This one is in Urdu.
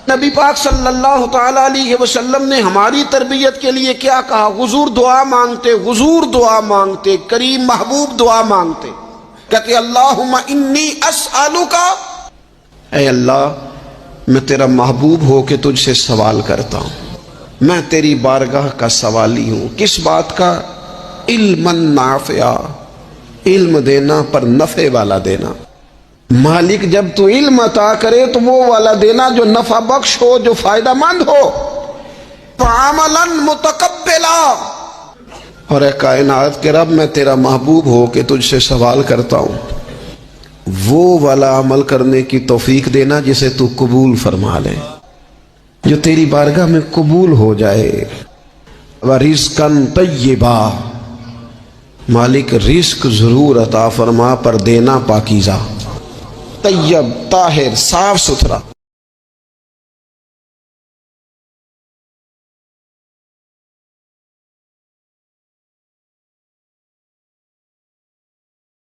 نبی پاک صلی اللہ تعالی علیہ وسلم نے ہماری تربیت کے لیے کیا کہا؟ حضور دعا مانگتے، حضور دعا مانگتے، کریم محبوب دعا مانگتے، کہتے اللہم انی اسألوکا، اے اللہ میں تیرا محبوب ہو کے تجھ سے سوال کرتا ہوں، میں تیری بارگاہ کا سوالی ہوں۔ کس بات کا؟ علم نافعہ، علم دینا پر نفع والا دینا۔ مالک جب تو علم عطا کرے تو وہ والا دینا جو نفع بخش ہو، جو فائدہ مند ہو۔ فعملا متقبلا، اور اے کائنات کے رب میں تیرا محبوب ہو کے تجھ سے سوال کرتا ہوں، وہ والا عمل کرنے کی توفیق دینا جسے تو قبول فرما لے، جو تیری بارگاہ میں قبول ہو جائے۔ ورزقاً طیبا، مالک رزق ضرور عطا فرما پر دینا پاکیزہ، طیب، طاہر، صاف ستھرا۔